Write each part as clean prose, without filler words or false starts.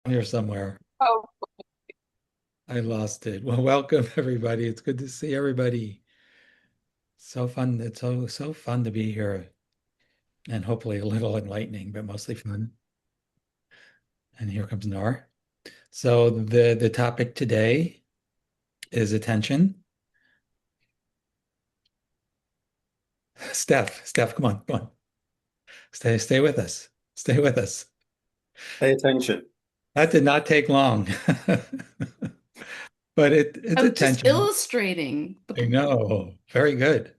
Here somewhere. Oh, I lost it. Well, welcome everybody. It's good to see everybody. So fun. It's so fun to be here and hopefully a little enlightening, but mostly fun. And here comes Nor. So the topic today is attention. Steph, come on, come on. Stay with us. Stay with us. Pay attention. That did not take long. But it's I'm just attention. illustrating. I know. Very good.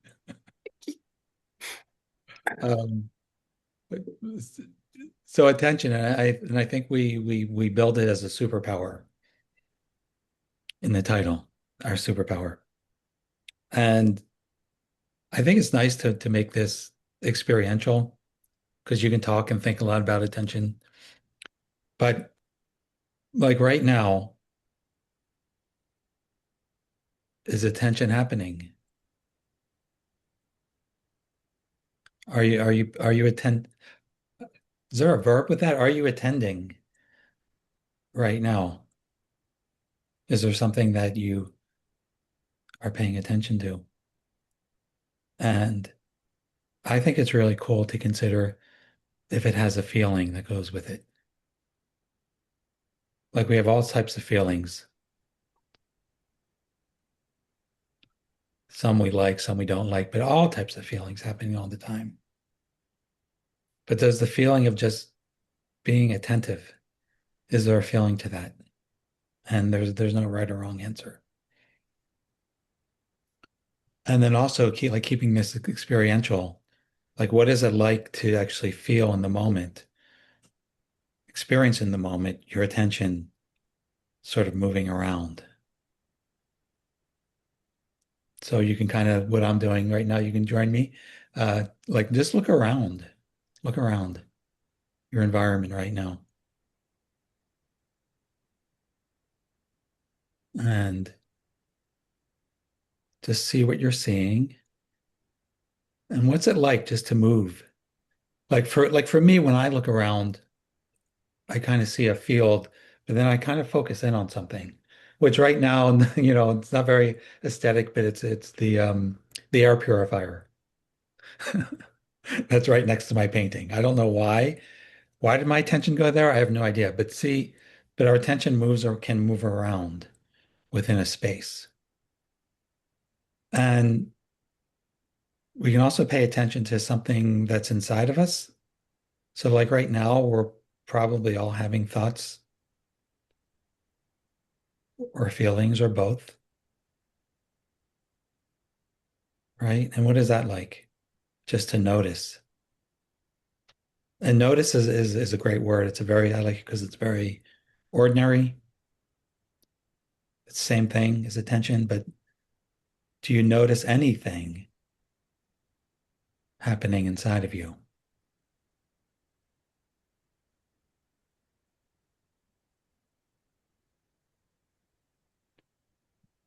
Um, so attention, and I think we build it as a superpower in the title, our superpower. And I think it's nice to make this experiential because you can talk and think a lot about attention. But like right now, is attention happening? Are you attend? Is there a verb with that? Are you attending right now? Is there something that you are paying attention to? And I think it's really cool to consider if it has a feeling that goes with it. Like we have all types of feelings. Some we like, some we don't like, but all types of feelings happening all the time. But does the feeling of just being attentive, is there a feeling to that? And there's no right or wrong answer. And then also keeping this experiential, like what is it like to actually feel in the moment, experience in the moment, your attention sort of moving around. So you can kind of what I'm doing right now, you can join me. Like just look around your environment right now. And just see what you're seeing. And what's it like just to move? Like for me, when I look around, I kind of see a field, but then I kind of focus in on something, which right now, it's not very aesthetic, but it's the air purifier. That's right next to my painting. I don't know why. Why did my attention go there? I have no idea. But see, but our attention moves or can move around within a space. And we can also pay attention to something that's inside of us. So like right now, we're probably all having thoughts or feelings or both, right? And what is that like? Just to notice. And notice is a great word. It's a very, I like it because it's very ordinary. It's the same thing as attention, but do you notice anything happening inside of you?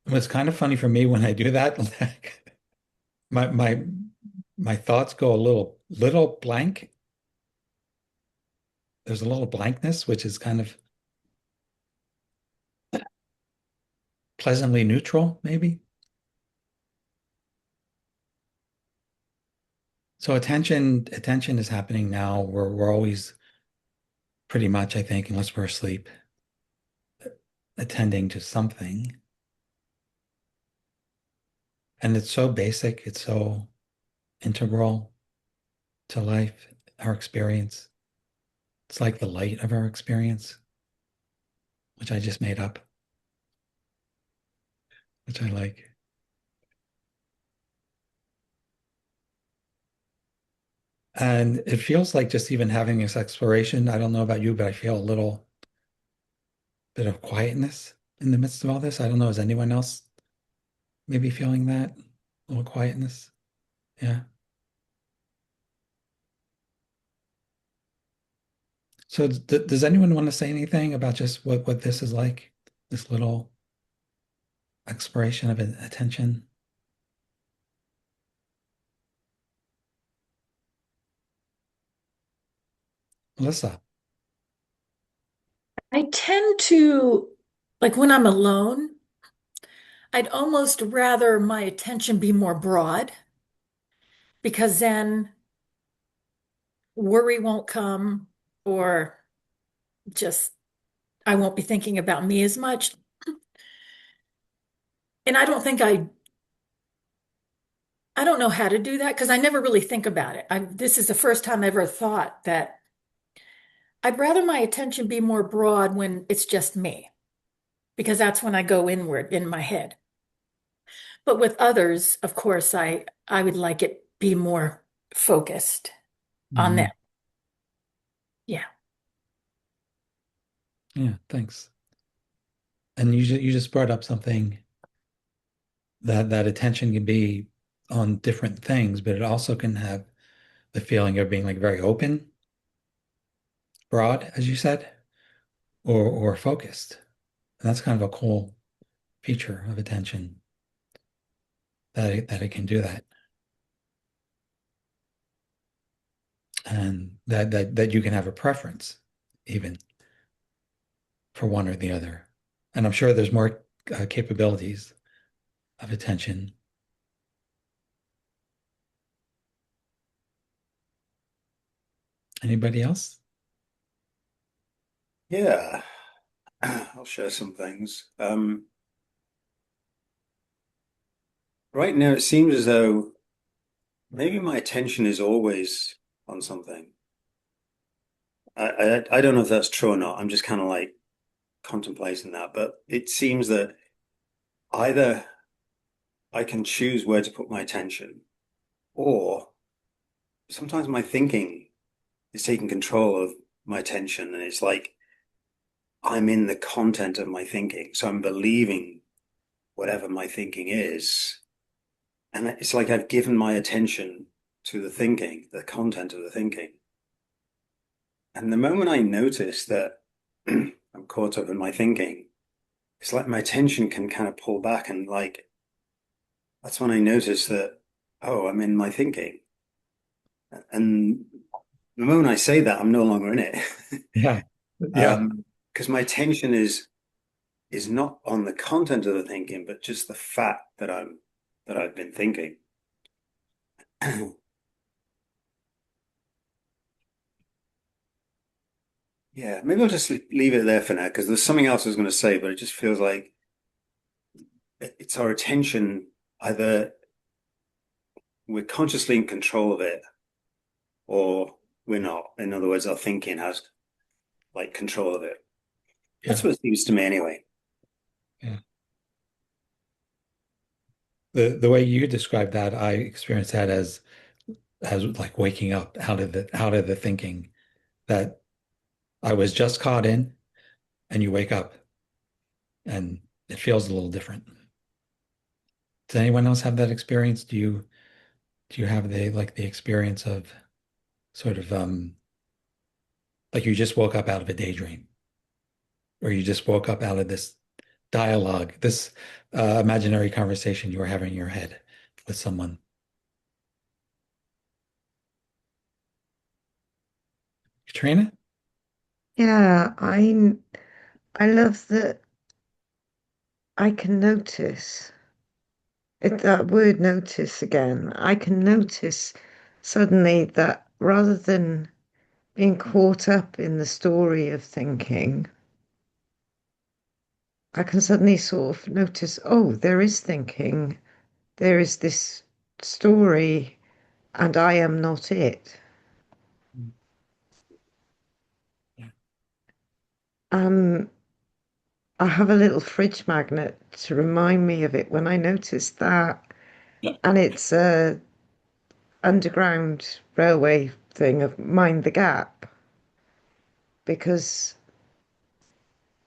It was kind of funny for me when I do that. Like my thoughts go a little blank. There's a little blankness, which is kind of pleasantly neutral, maybe. So attention is happening now. We're always pretty much, I think, unless we're asleep, attending to something. And it's so basic, it's so integral to life, our experience. It's like the light of our experience, which I just made up, which I like. And it feels like just even having this exploration, I don't know about you, but I feel a little bit of quietness in the midst of all this. I don't know, is anyone else maybe feeling that? A little quietness? Yeah. So does anyone want to say anything about just what this is like? This little exploration of attention? Melissa. I tend to, like when I'm alone, I'd almost rather my attention be more broad because then worry won't come or just I won't be thinking about me as much. And I don't know how to do that because I never really think about it. This is the first time I ever thought that I'd rather my attention be more broad when it's just me because that's when I go inward in my head. But with others, of course, I would like it be more focused on them. Mhm. Yeah. Yeah, thanks. And you just brought up something that attention can be on different things, but it also can have the feeling of being like very open, broad, as you said, or focused. And that's kind of a cool feature of attention that it can do that. And that you can have a preference even for one or the other. And I'm sure there's more capabilities of attention. Anybody else? Yeah, I'll share some things. Right now, it seems as though maybe my attention is always on something. I don't know if that's true or not. I'm just kind of like contemplating that, but it seems that either I can choose where to put my attention, or sometimes my thinking is taking control of my attention, and it's like I'm in the content of my thinking, so I'm believing whatever my thinking is. And it's like I've given my attention to the thinking, the content of the thinking. And the moment I notice that I'm caught up in my thinking, it's like my attention can kind of pull back. And like, that's when I notice that, oh, I'm in my thinking. And the moment I say that, I'm no longer in it. Yeah. Yeah. Because my attention is not on the content of the thinking, but just the fact that I've been thinking. Yeah, maybe I'll just leave it there for now because there's something else I was going to say, but it just feels like it's our attention. Either we're consciously in control of it or we're not. In other words, our thinking has like control of it. That's Yeah. what it seems to me anyway. Yeah. The way you described that, I experienced that as like waking up out of the thinking that I was just caught in, and you wake up and it feels a little different. Does anyone else have that experience? Do you have the experience of sort of like you just woke up out of a daydream, or you just woke up out of this dialogue, this imaginary conversation you were having in your head with someone? Katrina? Yeah, I love that I can notice that word notice again. I can notice suddenly that rather than being caught up in the story of thinking, I can suddenly sort of notice, oh, there is thinking, there is this story, and I am not it. Yeah. Um, I have a little fridge magnet to remind me of it when I notice that, and it's a underground railway thing of Mind the Gap because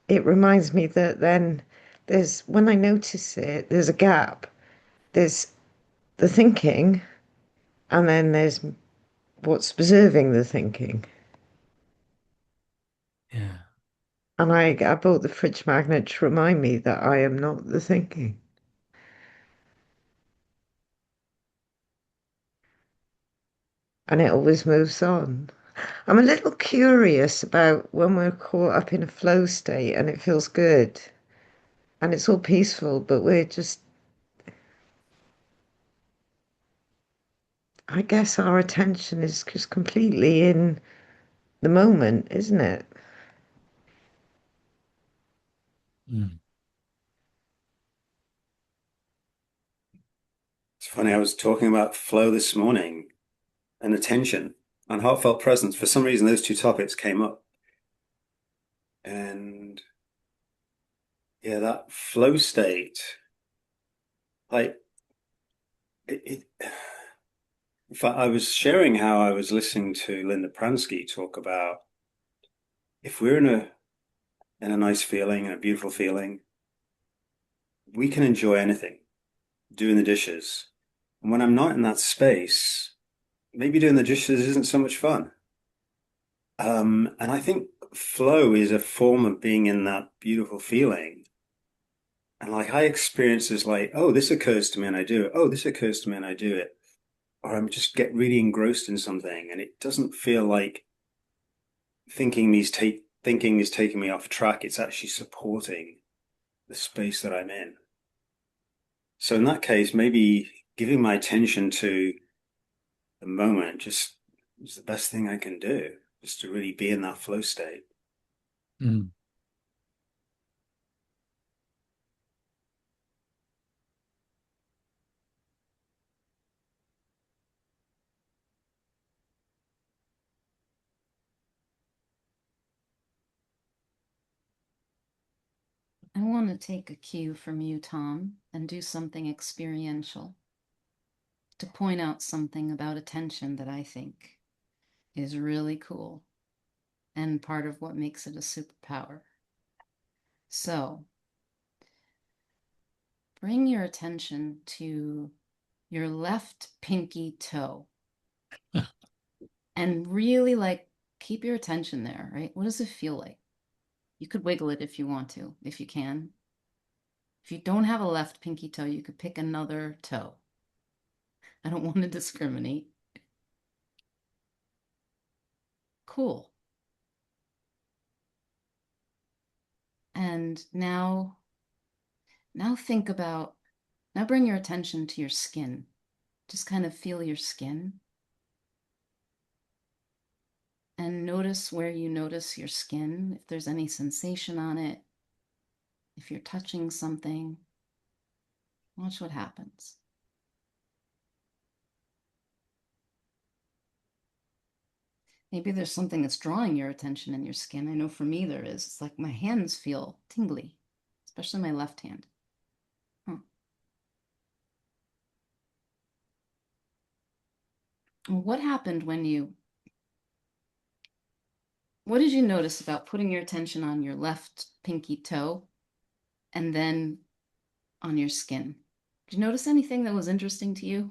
it reminds me that then there's, when I notice it, there's a gap. There's the thinking, and then there's what's preserving the thinking. Yeah. And I bought the fridge magnet to remind me that I am not the thinking. And it always moves on. I'm a little curious about when we're caught up in a flow state and it feels good and it's all peaceful, but we're just, I guess our attention is just completely in the moment, isn't it? Mm. It's funny, I was talking about flow this morning and attention and heartfelt presence. For some reason, those two topics came up. And yeah, that flow state, like it, in fact, I was sharing how I was listening to Linda Pransky talk about if we're in a nice feeling and a beautiful feeling, we can enjoy anything, doing the dishes. And when I'm not in that space, maybe doing the dishes isn't so much fun. And I think flow is a form of being in that beautiful feeling. And like I experience is like, oh, this occurs to me and I do it. Oh, this occurs to me and I do it. Or I'm just get really engrossed in something and it doesn't feel like thinking is taking me off track. It's actually supporting the space that I'm in. So in that case, maybe giving my attention to the moment just is the best thing I can do, just to really be in that flow state. Mm. I want to take a cue from you, Tom, and do something experiential to point out something about attention that I think is really cool and part of what makes it a superpower. So, bring your attention to your left pinky toe and really like keep your attention there, right? What does it feel like? You could wiggle it if you want to, if you can. If you don't have a left pinky toe, you could pick another toe. I don't want to discriminate. Cool. And now think about, now bring your attention to your skin. Just kind of feel your skin and notice where you notice your skin, if there's any sensation on it, if you're touching something, watch what happens. Maybe there's something that's drawing your attention in your skin. I know for me there is. It's like my hands feel tingly, especially my left hand. Huh. What happened what did you notice about putting your attention on your left pinky toe and then on your skin? Did you notice anything that was interesting to you?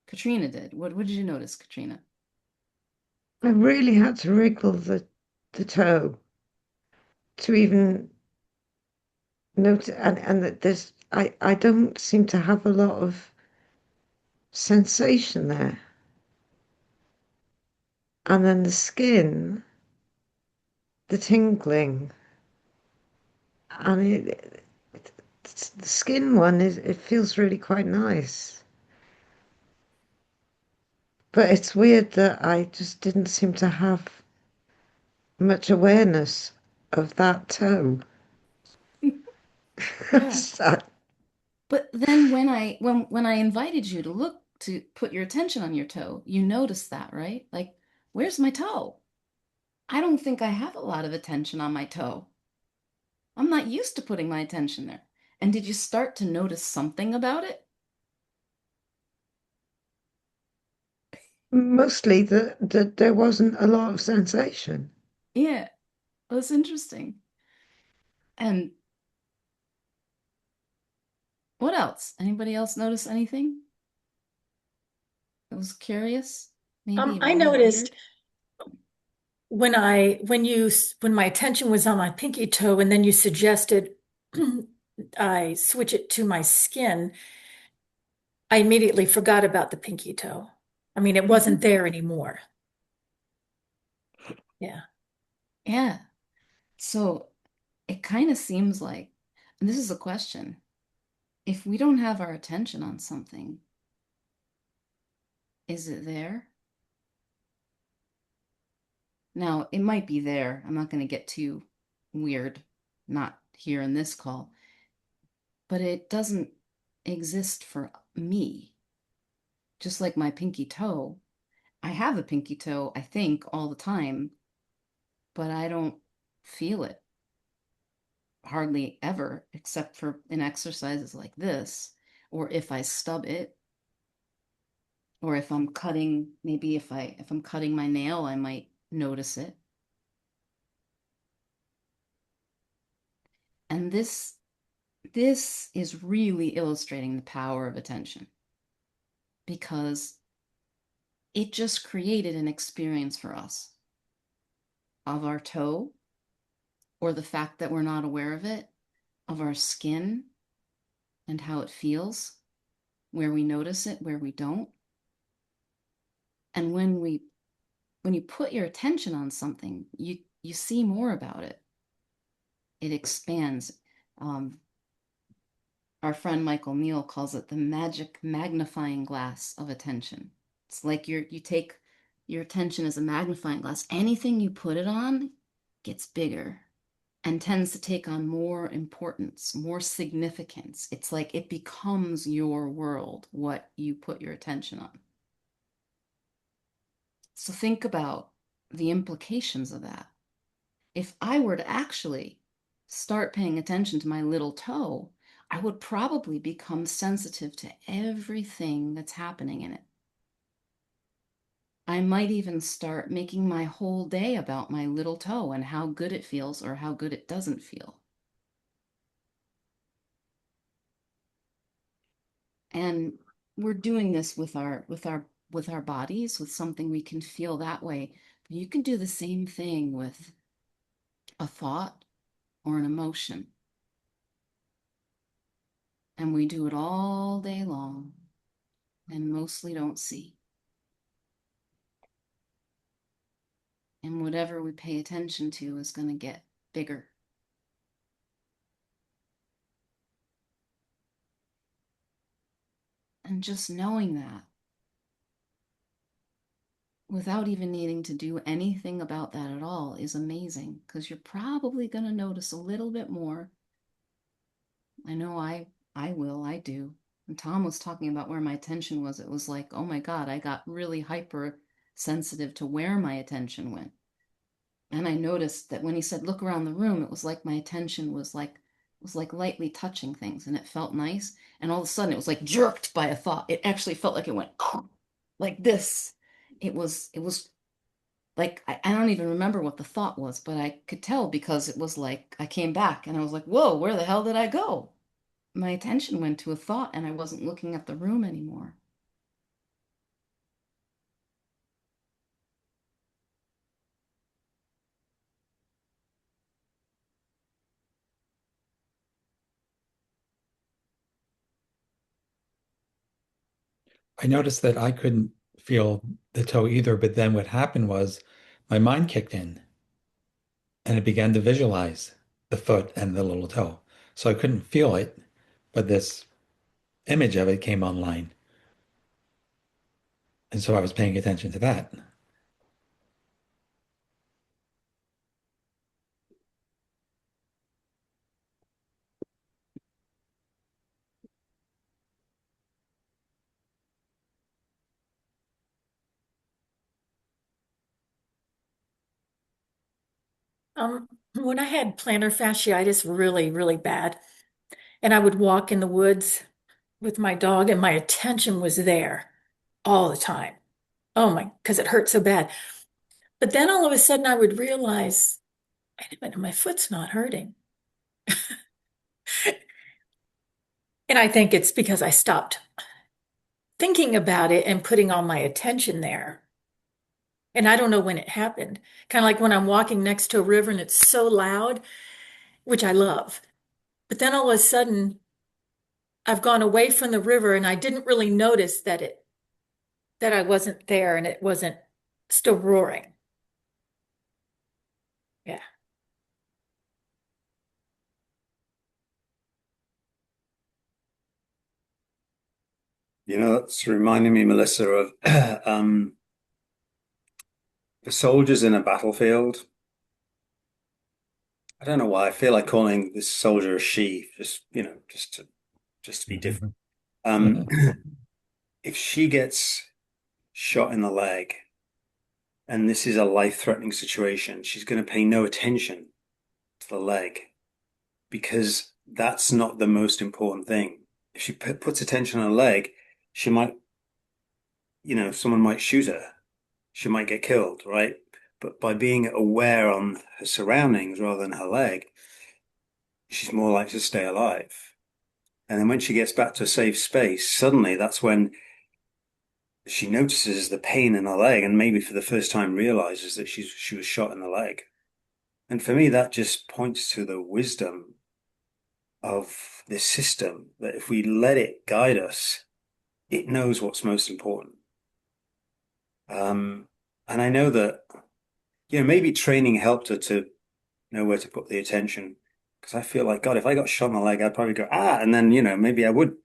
Katrina did. What did you notice, Katrina? I really had to wriggle the toe to even notice, and that there's, I don't seem to have a lot of sensation there. And then the skin, the tingling, and the skin one is, it feels really quite nice. But it's weird that I just didn't seem to have much awareness of that toe. Yeah. So, But then when I invited you to look to put your attention on your toe, you noticed that, right? Like, where's my toe? I don't think I have a lot of attention on my toe. I'm not used to putting my attention there. And did you start to notice something about it? mostly that there wasn't a lot of sensation. Yeah, that's interesting. And what else? Anybody else notice anything that was curious? Maybe even I a little noticed weird? when my attention was on my pinky toe and then you suggested I switch it to my skin, I immediately forgot about the pinky toe. I mean, it wasn't Mhm. there anymore. Yeah. Yeah. So it kind of seems like, and this is a question, if we don't have our attention on something, is it there? Now, it might be there. I'm not going to get too weird, not here in this call, but it doesn't exist for me. Just like my pinky toe. I have a pinky toe, I think, all the time, but I don't feel it hardly ever, except for in exercises like this, or if I stub it, or if I'm cutting, maybe if I'm cutting my nail, I might notice it. And this is really illustrating the power of attention because it just created an experience for us of our toe or the fact that we're not aware of it, of our skin and how it feels, where we notice it, where we don't. And when you put your attention on something, you see more about it. It expands. Um, our friend Michael Neal calls it the magic magnifying glass of attention. It's like you take your attention as a magnifying glass. Anything you put it on gets bigger and tends to take on more importance, more significance. It's like it becomes your world, what you put your attention on. So think about the implications of that. If I were to actually start paying attention to my little toe, I would probably become sensitive to everything that's happening in it. I might even start making my whole day about my little toe and how good it feels or how good it doesn't feel. And we're doing this with our bodies, with something we can feel that way. But you can do the same thing with a thought or an emotion. And we do it all day long and mostly don't see. And whatever we pay attention to is going to get bigger. And just knowing that without even needing to do anything about that at all is amazing because you're probably going to notice a little bit more. I know I will, I do. And Tom was talking about where my attention was. It was like, oh my God, I got really hyper sensitive to where my attention went. And I noticed that when he said look around the room, it was like my attention was like lightly touching things and it felt nice. And all of a sudden it was like jerked by a thought. It actually felt like it went like this. It was like I don't even remember what the thought was, but I could tell because it was like I came back and I was like, whoa, where the hell did I go? My attention went to a thought and I wasn't looking at the room anymore. I noticed that I couldn't feel the toe either, but then what happened was my mind kicked in and it began to visualize the foot and the little toe. So I couldn't feel it, but this image of it came online. And so I was paying attention to that. When I had plantar fasciitis really, really bad, and I would walk in the woods with my dog, and my attention was there all the time. Oh my, because it hurt so bad. But then all of a sudden I would realize, wait a minute, my foot's not hurting. And I think it's because I stopped thinking about it and putting all my attention there. And I don't know when it happened. Kind of like when I'm walking next to a river and it's so loud, which I love. But then all of a sudden, I've gone away from the river and I didn't really notice that that I wasn't there and it wasn't still roaring. Yeah. You know, that's reminding me, Melissa, of the soldiers in a battlefield. I don't know why I feel like calling this soldier a she, just just to be different. Um, if she gets shot in the leg and this is a life-threatening situation, she's going to pay no attention to the leg because that's not the most important thing. If she puts attention on her leg, she might, someone might shoot her. She might get killed, right? But by being aware on her surroundings rather than her leg, she's more likely to stay alive. And then when she gets back to a safe space, suddenly that's when she notices the pain in her leg and maybe for the first time realizes that she was shot in the leg. And for me, that just points to the wisdom of this system that if we let it guide us, it knows what's most important. Um, and I know that, maybe training helped her to know where to put the attention. Because I feel like, God, if I got shot in the leg, I'd probably go, and then, maybe I would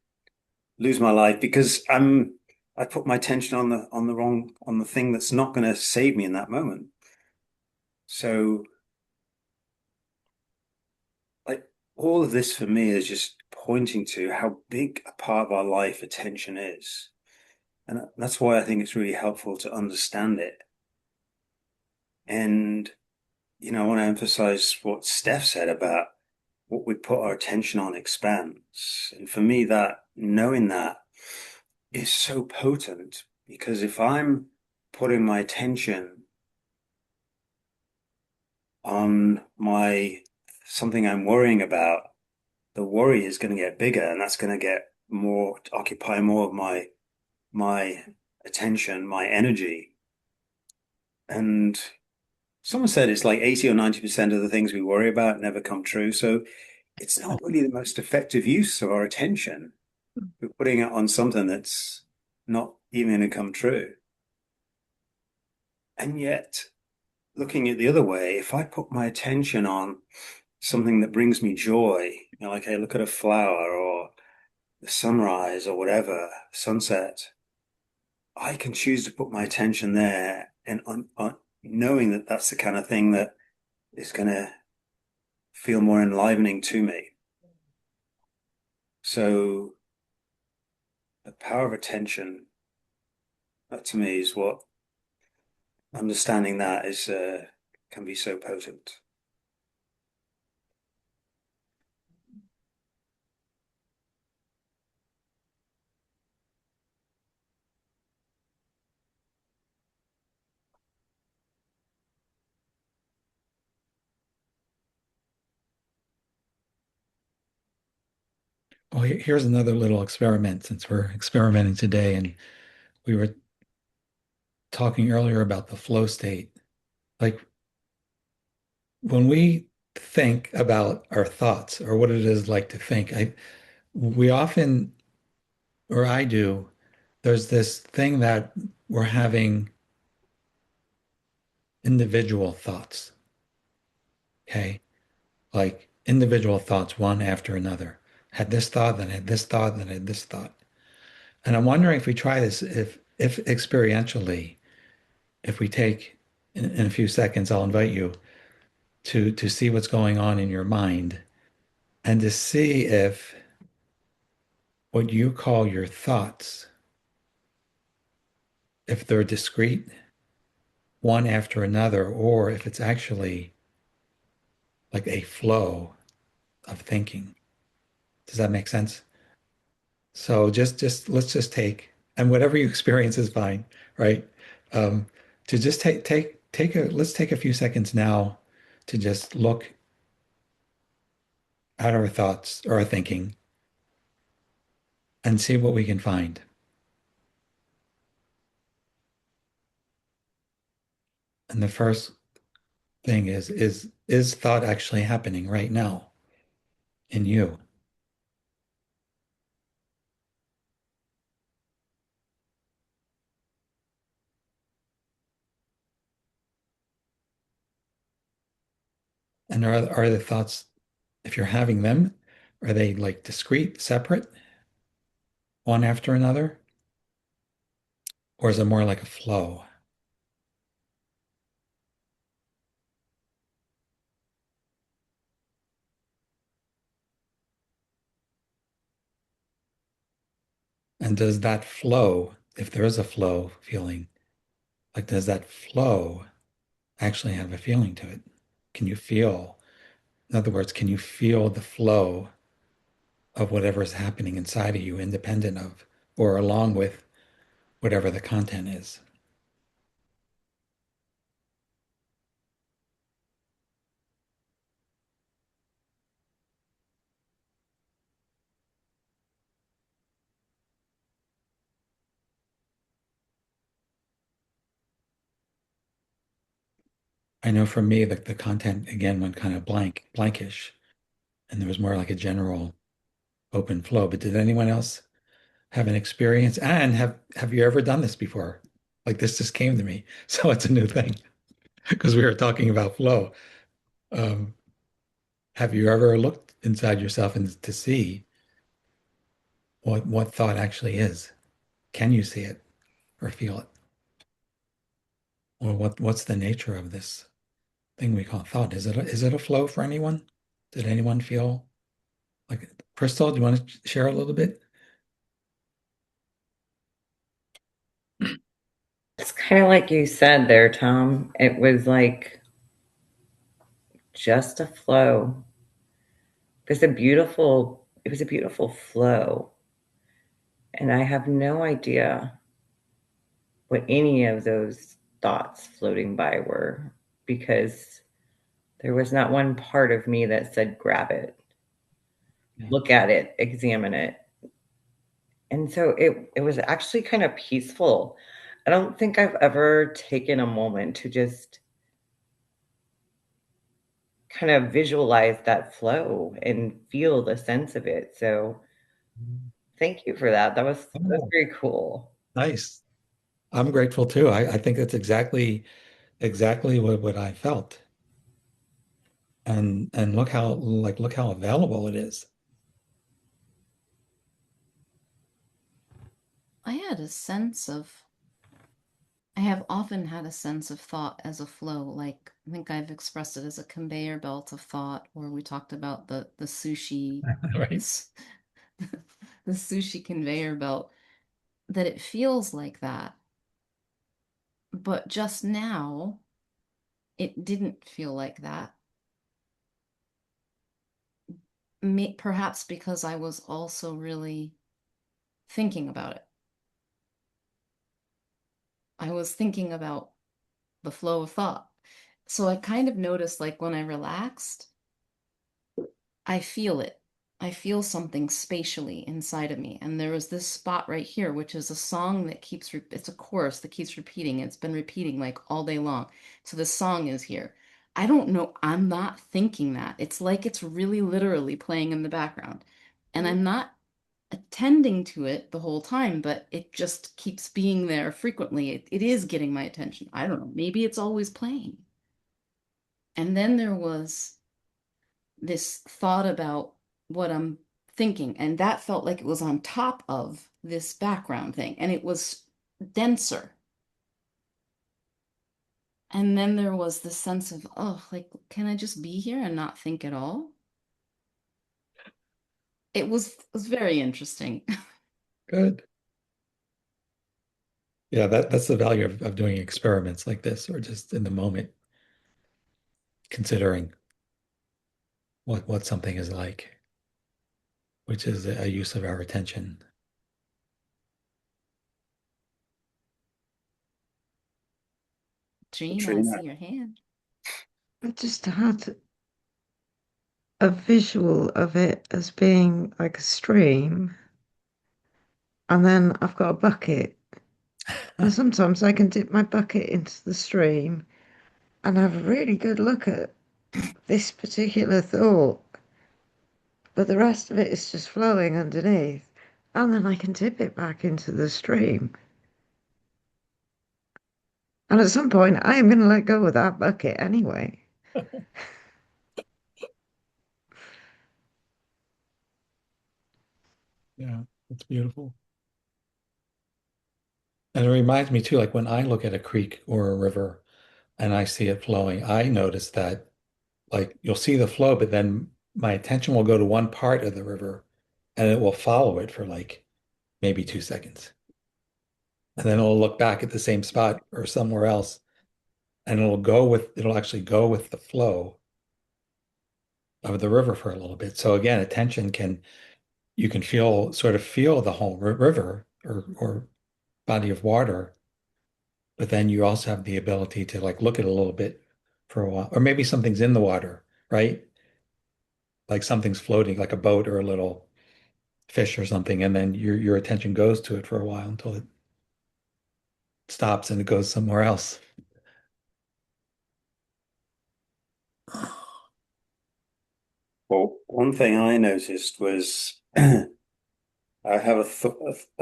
lose my life because I put my attention on the thing that's not going to save me in that moment. So like all of this for me is just pointing to how big a part of our life attention is. And that's why I think it's really helpful to understand it. And, I want to emphasize what Steph said about what we put our attention on expands. And for me, that knowing that is so potent because if I'm putting my attention on my something I'm worrying about, the worry is going to get bigger and that's going to get more, occupy more of my attention, my energy. And someone said it's like 80 or 90% of the things we worry about never come true. So it's not really the most effective use of our attention. We're putting it on something that's not even going to come true. And yet, looking at the other way, if I put my attention on something that brings me joy, like I look at a flower or the sunrise or whatever, sunset, I can choose to put my attention there and on knowing that that's the kind of thing that is going to feel more enlivening to me. So the power of attention, that to me is what understanding that is can be so potent. Well, here's another little experiment since we're experimenting today, and we were talking earlier about the flow state. Like when we think about our thoughts or what it is like to think, we often, or I do, there's this thing that we're having individual thoughts, okay? Like individual thoughts, one after another. Had this thought, then had this thought, then had this thought. And I'm wondering if we try this, if experientially, if we take in a few seconds, I'll invite you to see what's going on in your mind and to see if what you call your thoughts, if they're discrete, one after another, or if it's actually like a flow of thinking. Does that make sense? So just let's just take, and whatever you experience is fine, right? Um, to just let's take a few seconds now to just look at our thoughts or our thinking and see what we can find. And the first thing is thought actually happening right now in you? And are the thoughts, if you're having them, are they like discrete, separate, one after another? Or is it more like a flow? And does that flow, if there is a flow feeling, like does that flow actually have a feeling to it? Can you feel, in other words, can you feel the flow of whatever is happening inside of you, independent of or along with whatever the content is? I know for me, the content again went kind of blankish, and there was more like a general open flow. But did anyone else have an experience? And have you ever done this before? Like this just came to me, so it's a new thing because we were talking about flow. Um, have you ever looked inside yourself and to see what thought actually is? Can you see it or feel it? Or what's the nature of this thing we call thought? Is it a flow for anyone? Did anyone feel like Crystal? Do you want to share a little bit? It's kind of like you said there, Tom. It was like just a flow. It was a beautiful flow. And I have no idea what any of those thoughts floating by were because there was not one part of me that said, grab it, Yeah. look at it, examine it. And so it was actually kind of peaceful. I don't think I've ever taken a moment to just kind of visualize that flow and feel the sense of it. So thank you for that. That was Oh, very cool. nice. I'm grateful too. I think that's exactly what I felt. And look how available it is. I had a sense of, I have often had a sense of thought as a flow. Like, I think I've expressed it as a conveyor belt of thought, or we talked about the sushi, Right? the sushi conveyor belt, that it feels like that. But just now, it didn't feel like that. Perhaps because I was also really thinking about it. I was thinking about the flow of thought. So I kind of noticed like when I relaxed, I feel it. I feel something spatially inside of me. And there was this spot right here, which is a song that it's a chorus that keeps repeating. It's been repeating like all day long. So the song is here. I don't know. I'm not thinking that. It's like it's really literally playing in the background. And I'm not attending to it the whole time, but it just keeps being there frequently. It is getting my attention. I don't know. Maybe it's always playing. And then there was this thought about what I'm thinking, and that felt like it was on top of this background thing, and it was denser. And then there was this sense of, oh, like, can I just be here and not think at all? It was very interesting. Good. Yeah, that's the value of doing experiments like this, or just in the moment, considering what something is like, which is a use of our attention. Jean, I Katrina. see your hand. I just had a visual of it as being like a stream, and then I've got a bucket. And sometimes I can dip my bucket into the stream and have a really good look at this particular thought, but the rest of it is just flowing underneath. And then I can dip it back into the stream. And at some point, I am going to let go of that bucket anyway. Yeah, it's beautiful. And it reminds me too, like when I look at a creek or a river and I see it flowing, I notice that like you'll see the flow, but then my attention will go to one part of the river and it will follow it for like maybe 2 seconds. And then it'll look back at the same spot or somewhere else and it'll actually go with the flow of the river for a little bit. So again, attention can you can sort of feel the whole river or body of water, but then you also have the ability to like look at it a little bit for a while, or maybe something's in the water, right? Like something's floating, like a boat or a little fish or something, and then your attention goes to it for a while until it stops and it goes somewhere else. Well, one thing I noticed was I have a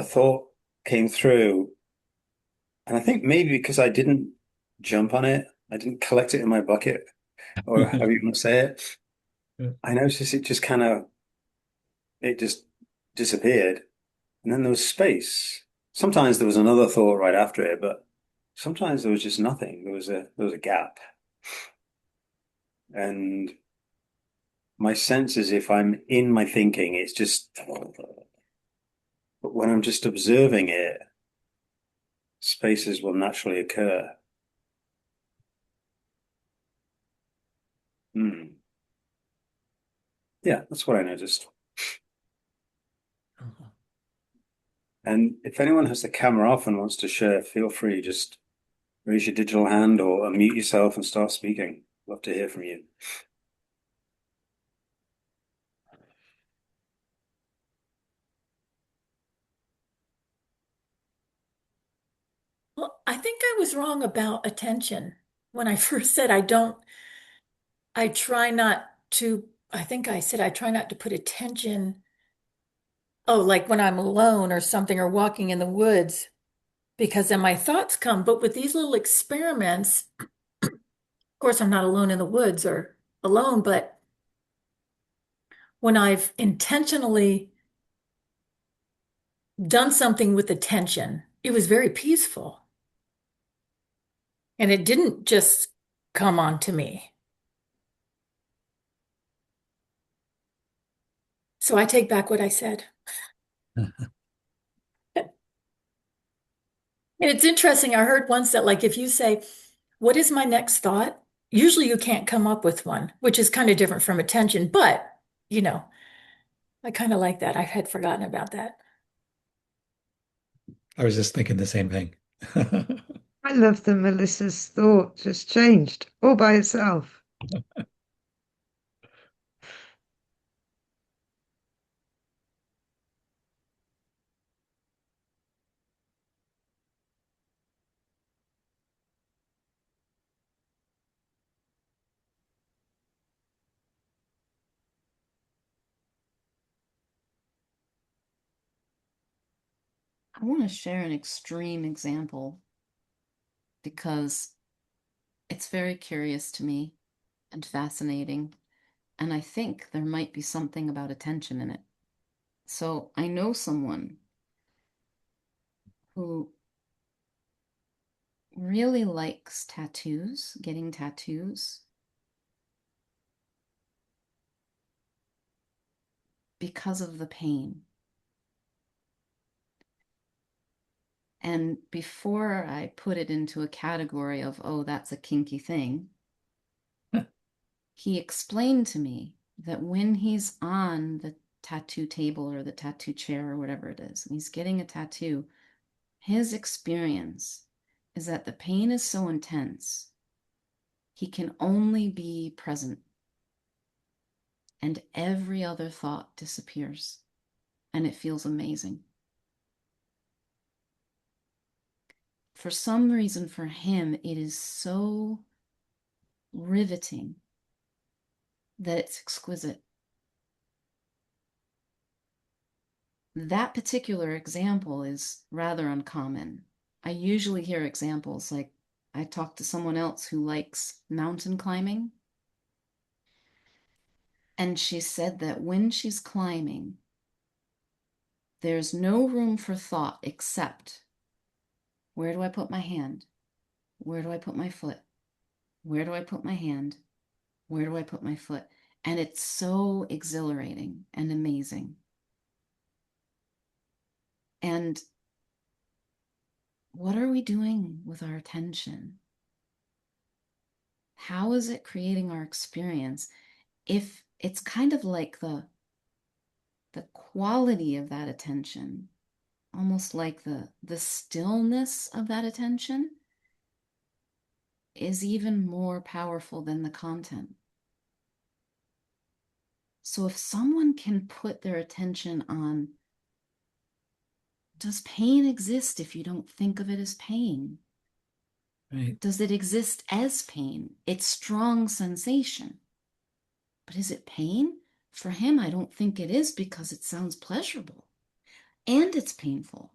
thought came through, and I think maybe because I didn't jump on it, I didn't collect it in my bucket, or however you want to say it. I noticed it just kind of it just disappeared, and then there was space. Sometimes there was another thought right after it, but sometimes there was just nothing. There was a gap, and my sense is if I'm in my thinking, it's just. But when I'm just observing it, spaces will naturally occur. Hmm. Yeah, that's what I noticed. And if anyone has the camera off and wants to share, feel free. Just raise your digital hand or unmute yourself and start speaking. Love to hear from you. Well, I think I was wrong about attention when I first said I try not to, I think I said I try not to put attention, oh, like when I'm alone or something or walking in the woods, because then my thoughts come. But with these little experiments, of course, I'm not alone in the woods or alone, but when I've intentionally done something with attention, it was very peaceful. And it didn't just come on to me. So I take back what I said. And it's interesting. I heard once that, like, if you say, what is my next thought? Usually you can't come up with one, which is kind of different from attention. But, you know, I kind of like that. I had forgotten about that. I was just thinking the same thing. I love that Melissa's thought just changed all by itself. I want to share an extreme example because it's very curious to me and fascinating. And I think there might be something about attention in it. So I know someone who really likes tattoos, getting tattoos, because of the pain. And before I put it into a category of, oh, that's a kinky thing, he explained to me that when he's on the tattoo table or the tattoo chair or whatever it is, and he's getting a tattoo, his experience is that the pain is so intense, he can only be present, and every other thought disappears, and it feels amazing. For some reason, for him, it is so riveting that it's exquisite. That particular example is rather uncommon. I usually hear examples like I talked to someone else who likes mountain climbing, and she said that when she's climbing, there's no room for thought except where do I put my hand? Where do I put my foot? Where do I put my hand? Where do I put my foot? And it's so exhilarating and amazing. And what are we doing with our attention? How is it creating our experience? If it's kind of like the quality of that attention, almost like the stillness of that attention is even more powerful than the content. So if someone can put their attention on, does pain exist if you don't think of it as pain? Right. Does it exist as pain? It's strong sensation. But is it pain? For him, I don't think it is because it sounds pleasurable and it's painful.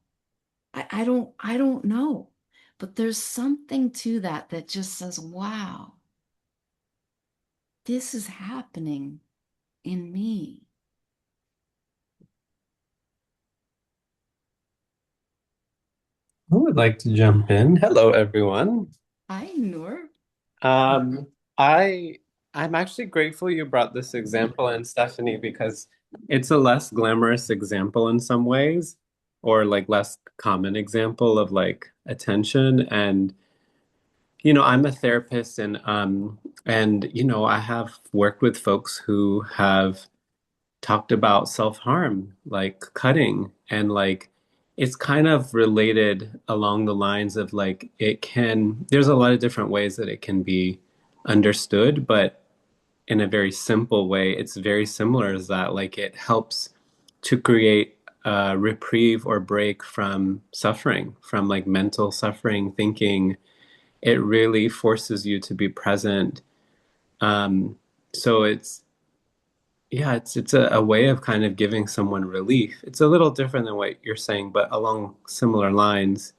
I don't know. But there's something to that that just says, wow, this is happening in me. I would like to jump in. Hello, everyone. Hi, Noor. Um, I I'm actually grateful you brought this example in, Stephanie, because it's a less glamorous example in some ways, or like less common example of like attention. And I'm a therapist, and I have worked with folks who have talked about self-harm, like cutting, and like it's kind of related along the lines of like there's a lot of different ways that it can be understood, but in a very simple way, it's very similar as that. Like it helps to create a reprieve or break from suffering, from like mental suffering, thinking. It really forces you to be present. Um, so yeah, it's a way of kind of giving someone relief. It's a little different than what you're saying, but along similar lines.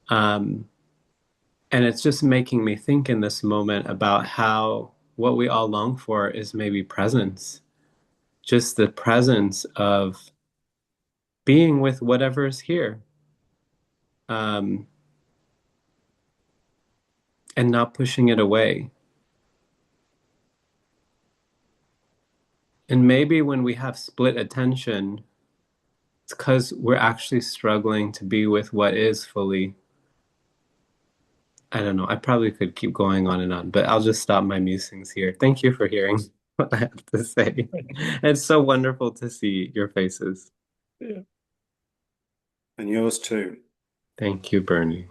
Um, and it's just making me think in this moment about how what we all long for is maybe presence, just the presence of being with whatever is here, um, and not pushing it away. And maybe when we have split attention, it's because we're actually struggling to be with what is fully. I don't know. I probably could keep going on and on, but I'll just stop my musings here. Thank you for hearing what I have to say. It's so wonderful to see your faces. Yeah. And yours too. Thank you, Bernie.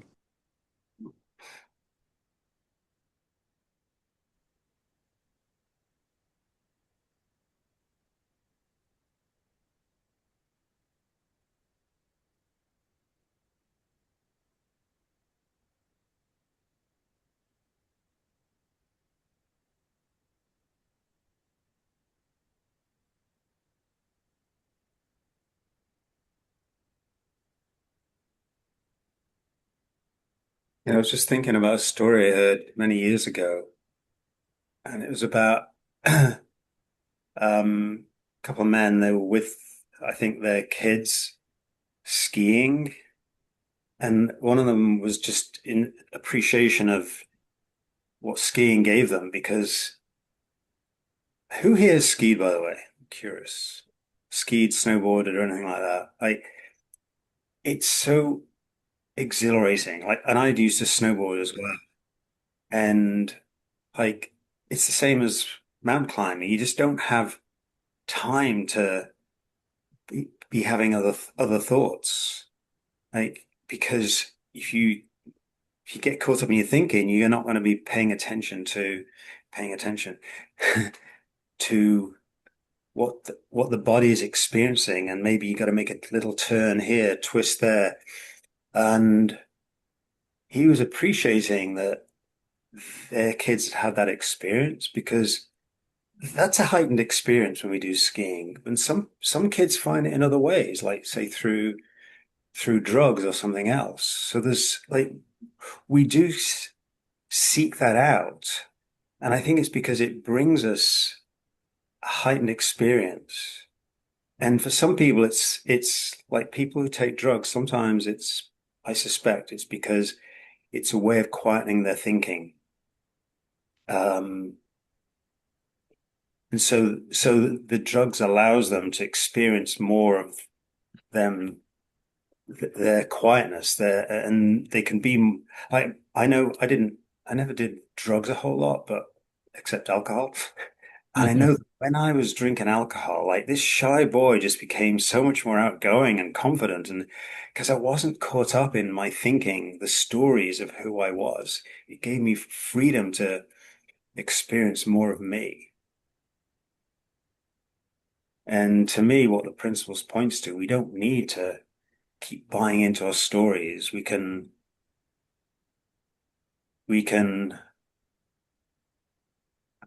I was just thinking about a story I heard many years ago, and it was about a couple of men. They were with, I think, their kids skiing, and one of them was just in appreciation of what skiing gave them. Because who here has skied, by the way? I'm curious. Skied, snowboarded, or anything like that? Like, it's so exhilarating. Like, and I'd used to snowboard as well, and like, it's the same as mountain climbing. You just don't have time to be having other thoughts. Like, because if you get caught up in your thinking, you're not going to be paying attention to what the body is experiencing, and maybe you got to make a little turn here, twist there. And he was appreciating that their kids had that experience, because that's a heightened experience when we do skiing. And some kids find it in other ways, like say through drugs or something else. So there's like we do seek that out, and I think it's because it brings us a heightened experience. And for some people, it's like people who take drugs. Sometimes I suspect it's because it's a way of quietening their thinking. Um, and so the drugs allows them to experience more of them, their quietness there, and they can be. I know I never did drugs a whole lot, but except alcohol. And I know that when I was drinking alcohol, like this shy boy just became so much more outgoing and confident. And because I wasn't caught up in my thinking, the stories of who I was, it gave me freedom to experience more of me. And to me, what the principles points to, we don't need to keep buying into our stories. We can, I'm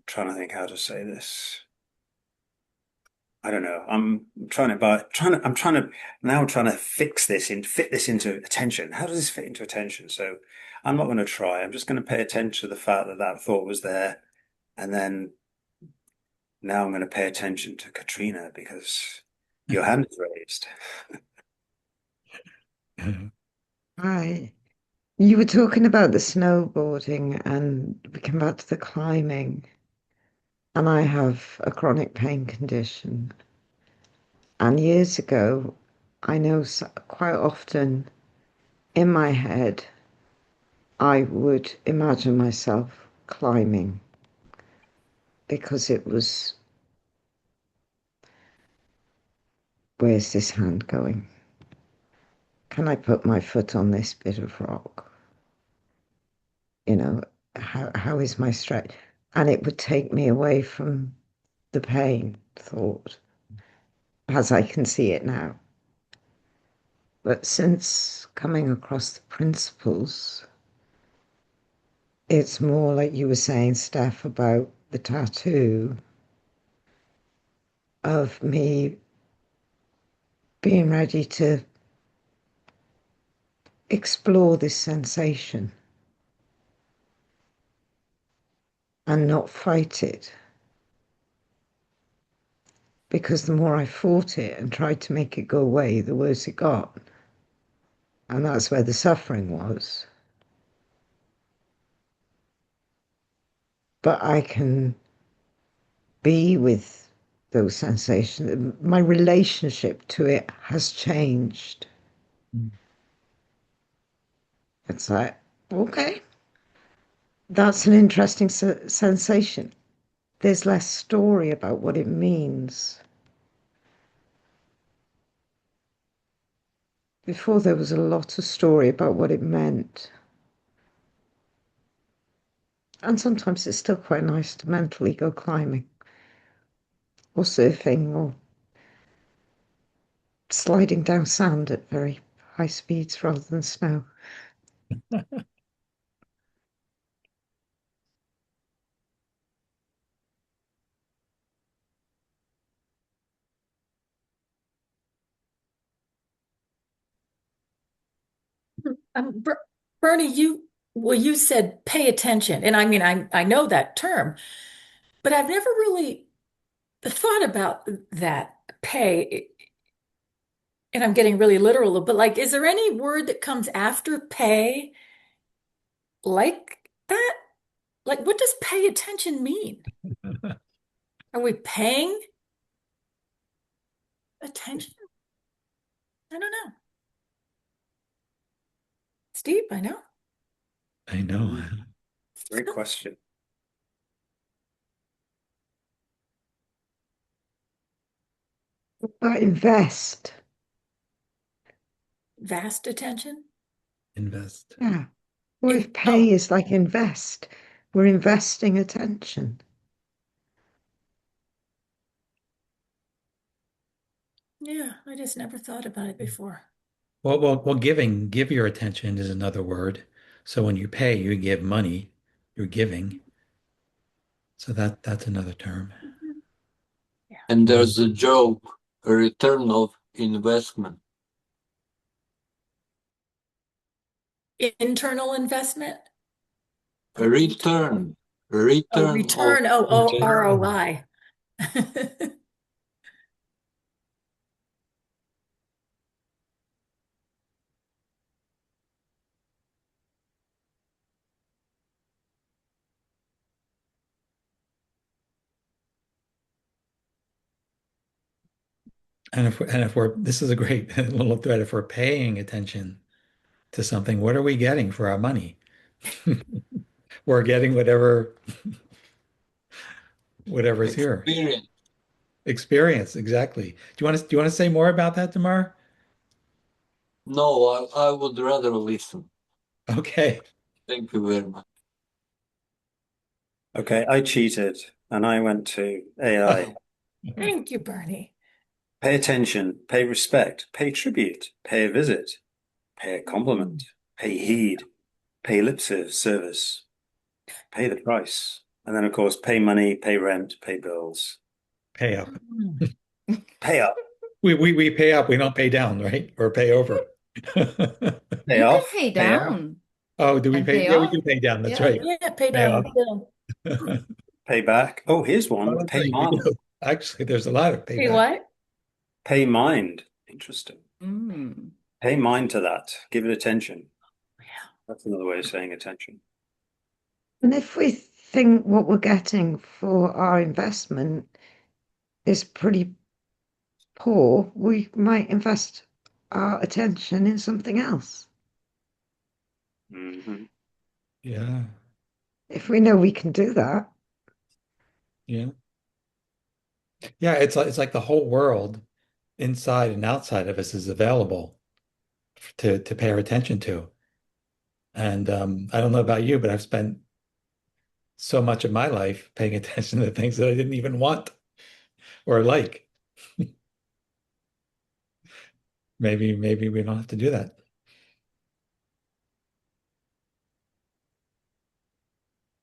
trying to think how to say this. I don't know. I'm trying to now I'm trying to fit this into attention. How does this fit into attention? So I'm not going to try. I'm just going to pay attention to the fact that that thought was there. And then now I'm going to pay attention to Katrina because your hand is raised. Right. You were talking about the snowboarding, and we come back to the climbing. And I have a chronic pain condition. And years ago, I know quite often in my head, I would imagine myself climbing because it was, where's this hand going? Can I put my foot on this bit of rock? You know, how is my stretch? And it would take me away from the pain thought as I can see it now. But since coming across the principles, it's more like you were saying, Steph, about the tattoo of me being ready to explore this sensation and not fight it. Because the more I fought it and tried to make it go away, the worse it got. And that's where the suffering was. But I can be with those sensations. My relationship to it has changed. It's like, okay, that's an interesting sensation. There's less story about what it means. Before, there was a lot of story about what it meant. And sometimes it's still quite nice to mentally go climbing or surfing or sliding down sand at very high speeds rather than snow. Ber Bernie, you said pay attention, and I mean I know that term, but I've never really thought about that pay. And I'm getting really literal, but like, is there any word that comes after pay like that? Like, what does pay attention mean? Are we paying attention? I don't know. It's deep, I know. I know. Great question. But invest. Vast attention? Invest. Yeah. What In if pay oh, is like invest? We're investing attention. yeah, I just never thought about it before. Well, give your attention is another word. So when you pay, you give money, you're giving. So that's another term. Mhm. Yeah. And there's a joke, a return of investment. Internal investment? A return, Oh, return of return. Oh, investment. ROI. And if we're this is a great little thread. If we're paying attention to something, what are we getting for our money? We're getting whatever's here. Experience. Experience, exactly. Do you want to say more about that, Tamar? No, I would rather listen. Okay. Thank you very much. Okay, I cheated and I went to AI. Oh, Thank you, Bernie. Pay attention, pay respect, pay tribute, pay a visit, pay a compliment, pay heed, pay lip service, pay the price. And then, of course, pay money, pay rent, pay bills, pay up. pay up, We pay up. We don't pay down, right? Or pay over. pay You can off, pay pay out, down Oh, do we and pay? pay Yeah, we off. do pay down. That's Yeah. right. Yeah, pay Pay down off. the bill. pay back. Oh, here's Oh, one. that's Pay right. We mind. do. Actually, there's a lot of Pay payback. what? Pay mind. Interesting. Mm. Pay mind to that. Give it attention. That's another way of saying attention. And if we think what we're getting for our investment is pretty poor, we might invest our attention in something else. Hmm. Yeah. If we know we can do that. Yeah. Yeah. It's like the whole world inside and outside of us is available to pay our attention to. And I don't know about you, but I've spent so much of my life paying attention to things that I didn't even want or like. Maybe we don't have to do that.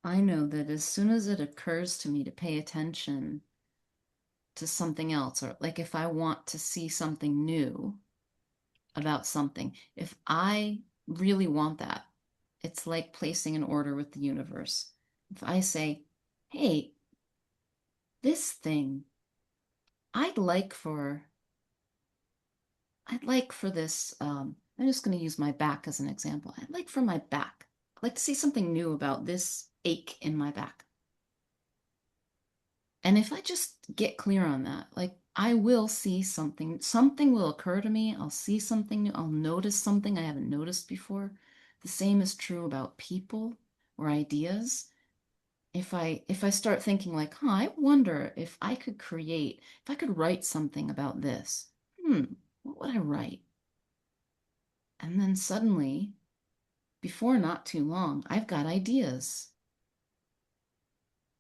I know that as soon as it occurs to me to pay attention to something else, or like if I want to see something new about something, if I really want that, it's like placing an order with the universe. If I say, hey, this thing, I'd like for I'd like for this, I'm just going to use my back as an example. I'd like for my back. I'd like to see something new about this ache in my back. And if I just get clear on that, like I will see something, something will occur to me. I'll see something new. I'll notice something I haven't noticed before. The same is true about people or ideas. If I start thinking like, huh, I wonder if I could create, if I could write something about this. What would I write? And then suddenly, before not too long, I've got ideas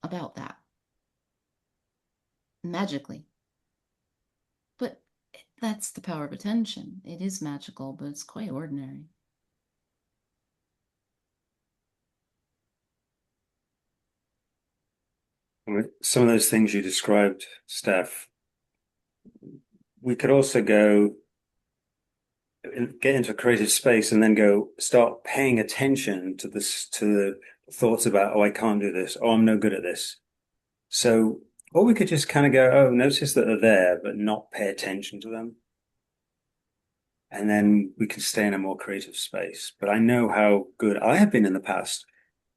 about that magically. But that's the power of attention. It is magical, but it's quite ordinary. Some of those things you described, Steph, we could also get into a creative space and then go start paying attention to the thoughts about, oh, I can't do this, oh, I'm no good at this. So, or we could just kind of go, oh, notice that they're there, but not pay attention to them. And then we can stay in a more creative space. But I know how good I have been in the past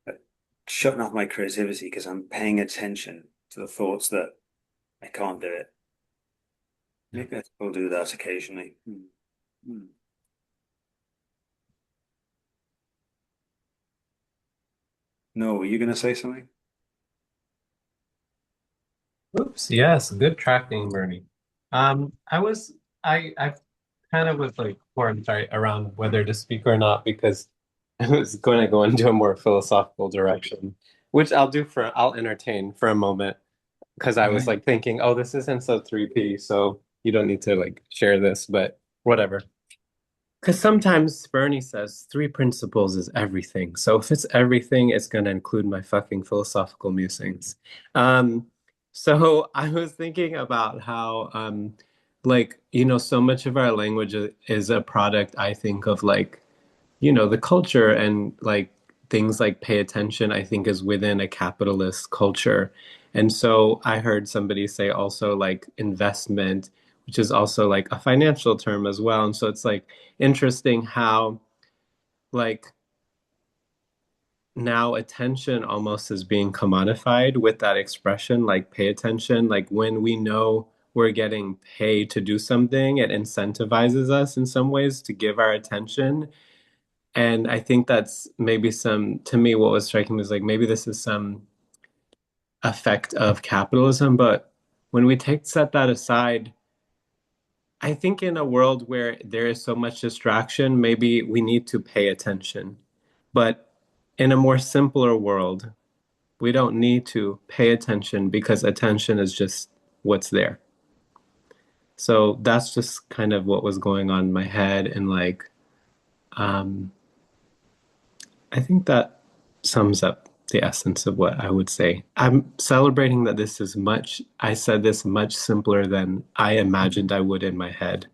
at shutting off my creativity because I'm paying attention to the thoughts that I can't do it. Maybe I will do that occasionally. Hmm. No, were you going to say something? Oops, yes, good tracking, Bernie. I was I kind of was like torn, sorry, around whether to speak or not because I was going to go into a more philosophical direction, which I'll entertain for a moment because I All was right. like thinking, oh, this isn't so 3P, so you don't need to like share this, but whatever. Because sometimes Bernie says three principles is everything. So if it's everything, it's going to include my fucking philosophical musings. Um, so I was thinking about how, like, so much of our language is a product, I think, of like, the culture and like things like pay attention, I think, is within a capitalist culture. And so I heard somebody say also like investment, which is also like a financial term as well. And so it's like interesting how like now attention almost is being commodified with that expression, like pay attention, like when we know we're getting paid to do something, it incentivizes us in some ways to give our attention. And I think that's maybe to me, what was striking me was like maybe this is some effect of capitalism. But when we set that aside, I think in a world where there is so much distraction, maybe we need to pay attention. But in a more simpler world, we don't need to pay attention because attention is just what's there. So that's just kind of what was going on in my head. And like, um, I think that sums up the essence of what I would say. I'm celebrating that I said this much simpler than I imagined I would in my head.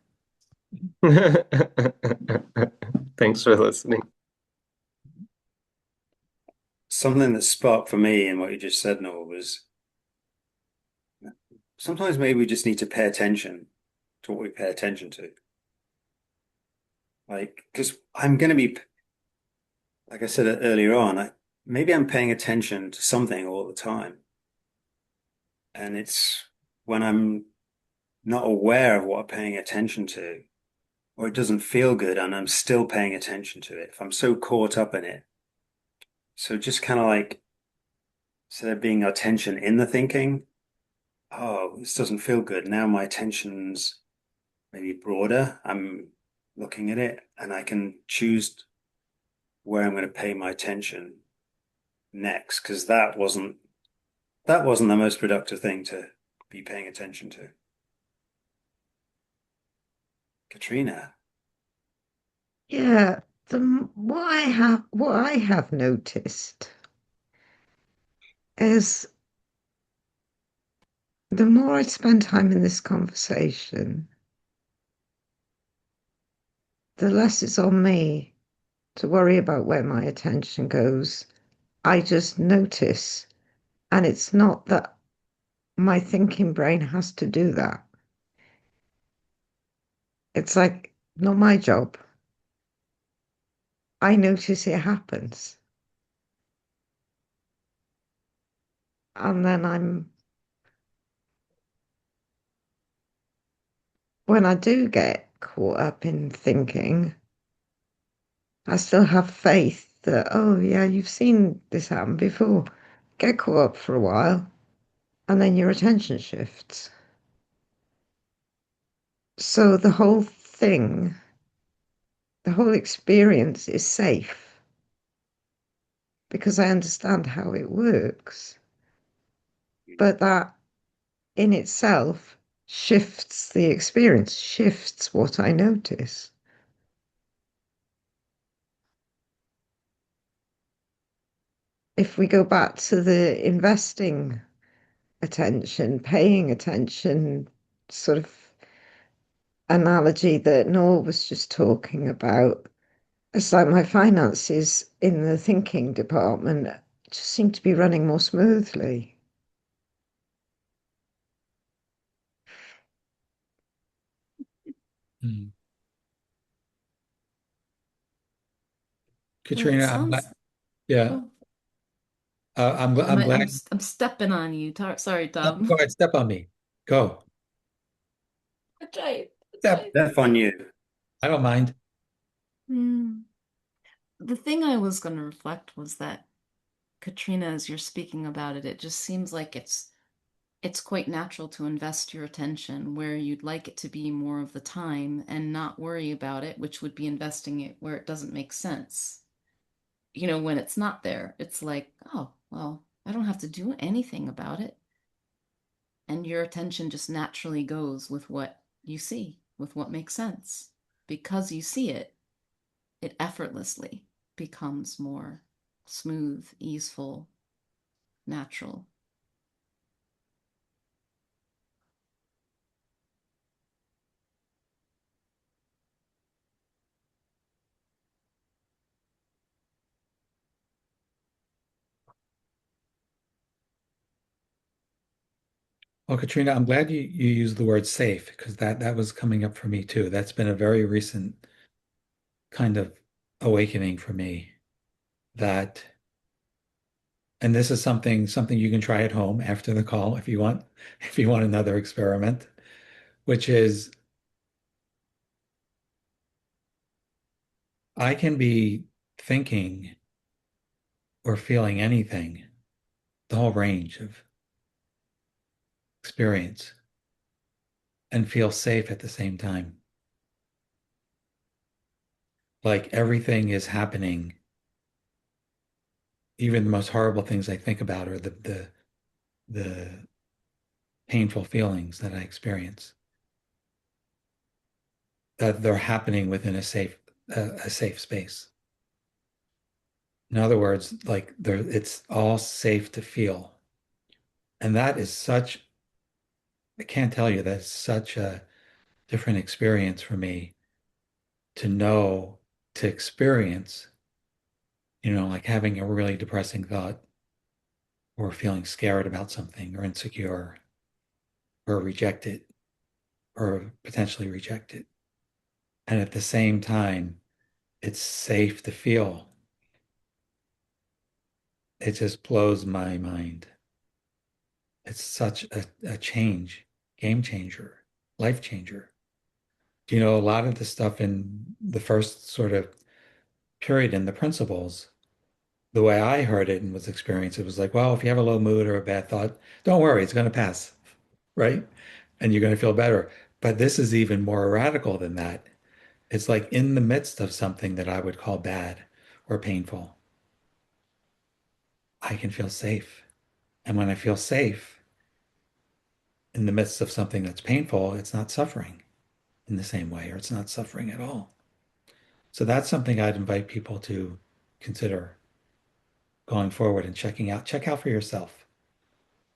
Thanks for listening. Something that sparked for me in what you just said, Noah, was sometimes maybe we just need to pay attention to what we pay attention to. Like, because I'm going to be, like I said earlier on, maybe I'm paying attention to something all the time. And it's when I'm not aware of what I'm paying attention to, or it doesn't feel good and I'm still paying attention to it, if I'm so caught up in it. So just kind of like, instead of being attention in the thinking, oh, this doesn't feel good. Now my attention's maybe broader. I'm looking at it and I can choose where I'm going to pay my attention next, because that wasn't the most productive thing to be paying attention to. Katrina. Yeah, what I have noticed is the more I spend time in this conversation, the less it's on me to worry about where my attention goes. I just notice, and it's not that my thinking brain has to do that. It's like not my job. I notice it happens. And then when I do get caught up in thinking, I still have faith that, oh, yeah, you've seen this happen before. Get caught up for a while, and then your attention shifts. So the whole thing, the whole experience is safe because I understand how it works. But that in itself shifts the experience, shifts what I notice. If we go back to the investing attention, paying attention sort of analogy that Noel was just talking about, it's like my finances in the thinking department just seem to be running more smoothly. Mm. Well, it Katrina, I'm glad. sounds. Yeah, Oh, I'm glad. I'm stepping on you. Sorry, Oh, go Tom. ahead, step on me. Go. That's right. That's Step. right. That's on you. I don't mind. Hmm. The thing I was going to reflect was that Katrina, as you're speaking about it, it just seems like it's quite natural to invest your attention where you'd like it to be more of the time and not worry about it, which would be investing it where it doesn't make sense. When it's not there, it's like, oh, well, I don't have to do anything about it. And your attention just naturally goes with what you see, with what makes sense. Because you see it, it effortlessly becomes more smooth, easeful, natural. Well, Katrina, I'm glad you used the word safe because that was coming up for me too. That's been a very recent kind of awakening for me that, and this is something you can try at home after the call if you want, if you want another experiment. which is I can be thinking or feeling anything, the whole range of experience, and feel safe at the same time. Like everything is happening. Even the most horrible things I think about are the painful feelings that I experience. That they're happening within a safe space. In other words, like it's all safe to feel. And that is such, I can't tell you, that's such a different experience for me to know, to experience, like having a really depressing thought or feeling scared about something or insecure or rejected or potentially rejected. And at the same time, it's safe to feel. It just blows my mind. It's such a change, game changer, life changer. A lot of the stuff in the first sort of period in the principles, the way I heard it and was experienced, it was like, well, if you have a low mood or a bad thought, don't worry, it's going to pass, right? And you're going to feel better. But this is even more radical than that. It's like in the midst of something that I would call bad or painful, I can feel safe. And when I feel safe in the midst of something that's painful, it's not suffering in the same way, or it's not suffering at all. So that's something I'd invite people to consider going forward and checking out. Check out for yourself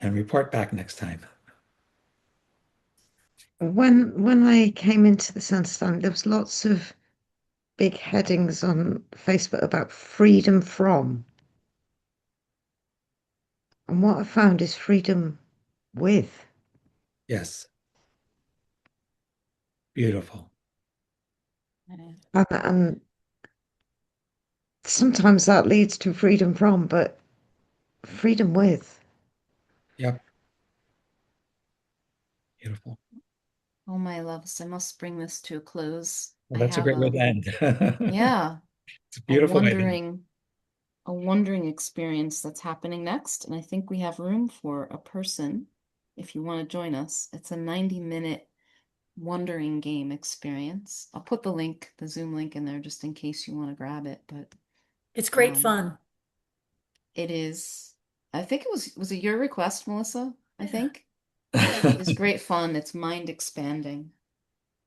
and report back next time. When I came into this understanding, there was lots of big headings on Facebook about freedom from. And what I found is freedom with. Yes. Beautiful. And sometimes that leads to freedom from, but freedom with. Yep. Beautiful. Oh, my loves, I must bring this to a close. Well, I that's a have great way to end. yeah, It's a a beautiful way to end. wondering experience that's happening next. And I think we have room for a person if you want to join us. It's a 90-minute wondering game experience. I'll put the Zoom link in there just in case you want to grab it, but It's great um, fun. it is, I think was it your request, Melissa? I think it's great fun. It's mind expanding.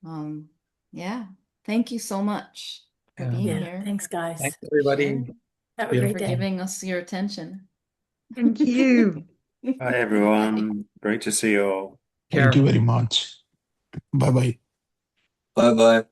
Um, yeah. Thank you so much for being Yeah. here. Thanks, guys. Thanks, everybody. Sure. Have a Beautiful. great For day. giving us your attention. Thank you. Hi, everyone. Great to see you all. Thank Care. you very much. Bye bye. Bye bye.